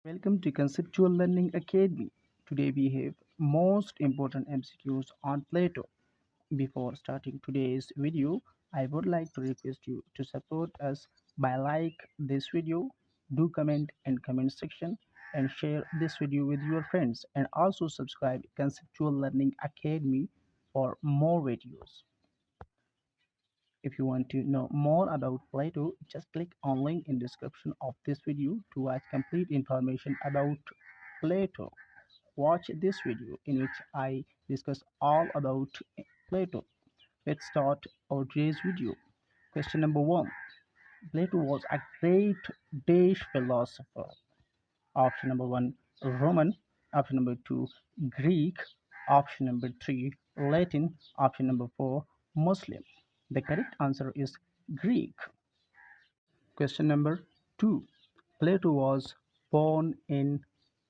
Welcome to Conceptual Learning Academy. Today we have most important MCQs on Plato. Before starting today's video, I would like to request you to support us by like this video, do comment in comment section and share this video with your friends and also subscribe Conceptual Learning Academy for more videos. If you want to know more about Plato, just click on link in description of this video to watch complete information about Plato. Watch this video in which I discuss all about Plato. Let's start our today's video. Question number 1. Plato was a great Danish philosopher. Option number 1, Roman. Option number 2, Greek. Option number 3, Latin. Option number 4, Muslim. The correct answer is Greek. Question number 2. Plato was born in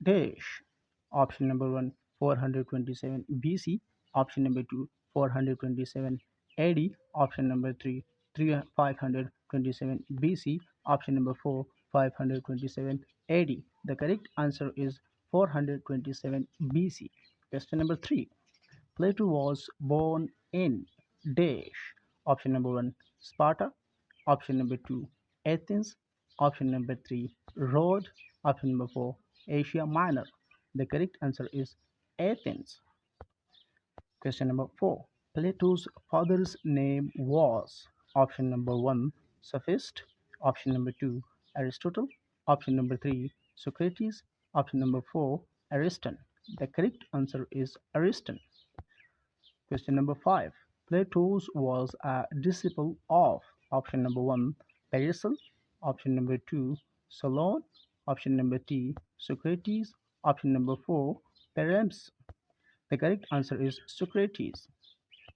Dash. Option number 1, 427 BC. Option number 2, 427 AD. Option number 3, 527 BC. Option number 4, 527 AD. The correct answer is 427 BC. Question number 3. Plato was born in Dash. Option number 1, Sparta. Option number 2, Athens. Option number 3, Rhodes. Option number 4, Asia Minor. The correct answer is Athens. Question number 4. Plato's father's name was option number 1, Sophist. Option number 2, Aristotle. Option number 3, Socrates. Option number 4, Ariston. The correct answer is Ariston. Question number 5. Plato was a disciple of option number 1, Paracelsus. Option number 2, Solon. Option number 3, Socrates. Option number 4, Paracelsus. The correct answer is Socrates.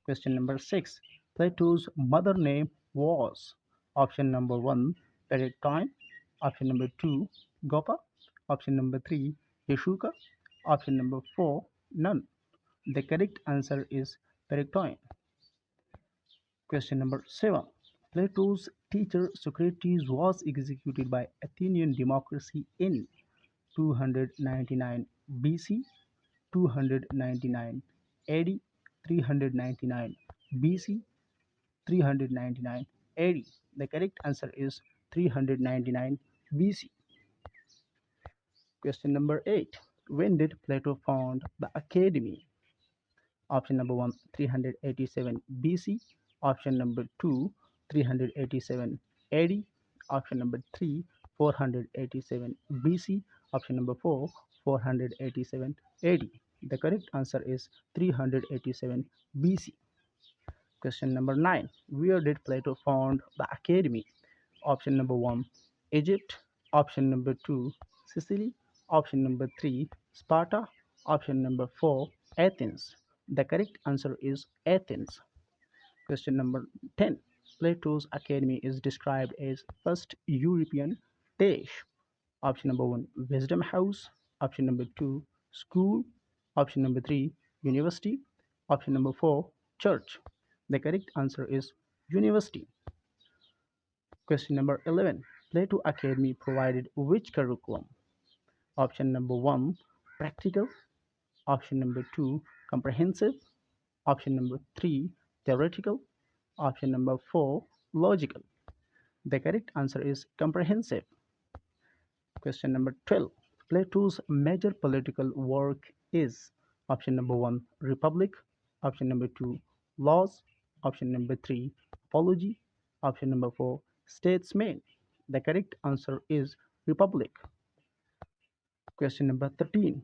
Question number 6. Plato's mother name was option number 1, Perectine. Option number 2, Gopa. Option number 3, Yashuka. Option number 4, none. The correct answer is Perectine. Question number 7. Plato's teacher Socrates was executed by Athenian democracy in 299 BC, 299 AD, 399 BC, 399 AD. The correct answer is 399 BC. Question number 8. When did Plato found the Academy? Option number 1, 387 BC. Option number 2, 387 AD. Option number 3, 487 BC. Option number 4, 487 AD. The correct answer is 387 BC. Question number 9. Where did Plato found the Academy? Option number 1, Egypt. Option number 2, Sicily. Option number 3, Sparta. Option number 4, Athens. The correct answer is Athens. Question number 10. Plato's Academy is described as first European dash. Option number 1, Wisdom House. Option number 2, School. Option number 3, University. Option number 4, Church. The correct answer is University. Question number 11. Plato Academy provided which curriculum? Option number 1, practical. Option number 2, comprehensive. Option number 3, theoretical. Option number 4, logical. The correct answer is comprehensive. Question number 12. Plato's major political work is option number 1, Republic. Option number 2, Laws. Option number 3, Apology. Option number 4, Statesman. The correct answer is Republic. Question number 13.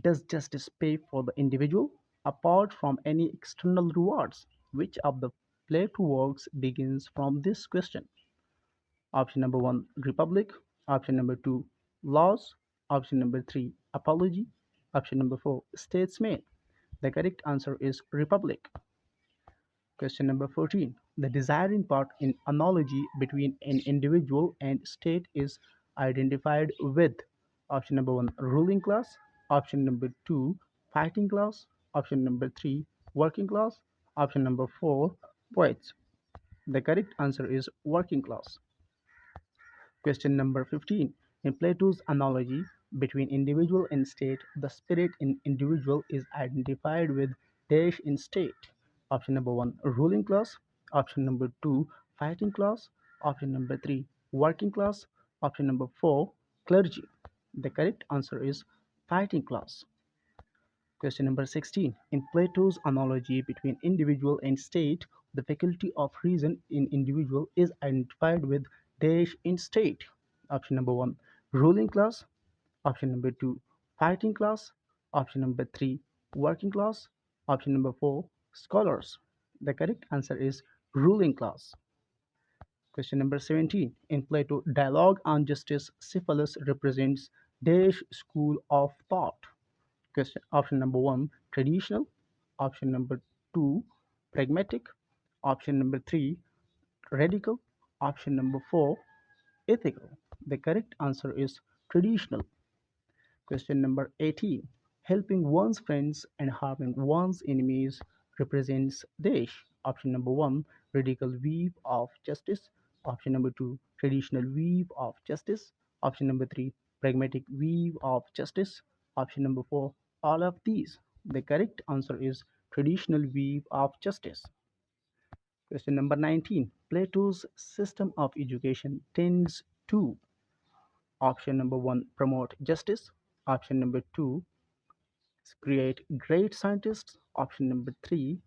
Does justice pay for the individual apart from any external rewards? Which of the Plato works begins from this question? Option number 1, Republic. Option number 2, Laws. Option number 3, Apology. Option number 4, Statesman. The correct answer is Republic. Question number 14. The desiring part in analogy between an individual and state is identified with option number 1, ruling class. Option number 2, fighting class. Option number 3, working class. Option number 4, poets. The correct answer is working class. Question number 15. In Plato's analogy, between individual and state, the spirit in individual is identified with dash in state. Option number one, ruling class. Option number two, fighting class. Option number three, working class. Option number four, clergy. The correct answer is fighting class. Question number 16. In Plato's analogy between individual and state, the faculty of reason in individual is identified with dash in state. Option number 1, ruling class. Option number 2, fighting class. Option number 3, working class. Option number 4, scholars. The correct answer is ruling class. Question number 17. In Plato Dialogue on Justice, Cephalus represents dash school of thought. Question option number one, traditional. Option number two, pragmatic. Option number three, radical. Option number four, ethical. The correct answer is traditional. Question number 18. Helping one's friends and harming one's enemies represents Desh. Option number 1. Radical weave of justice. Option number 2. Traditional weave of justice. Option number 3. Pragmatic weave of justice. Option number 4. All of these. The correct answer is traditional weave of justice. Question number 19. Plato's system of education tends to option number 1, promote justice. Option number 2, create great scientists. Option number 3,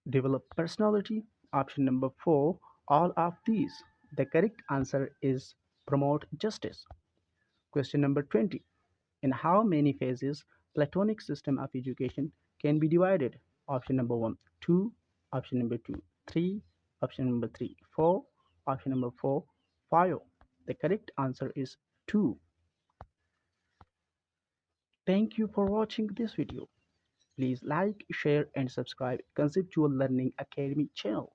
develop personality. Option number 4, all of these. The correct answer is promote justice. Question number 20. In how many phases Platonic system of education can be divided? Option number 1, 2. Option number 2, 3. Option number 3, 4. Option number 4, 5. The correct answer is 2. Thank you for watching this video. Please like, share and subscribe Conceptual Learning Academy channel.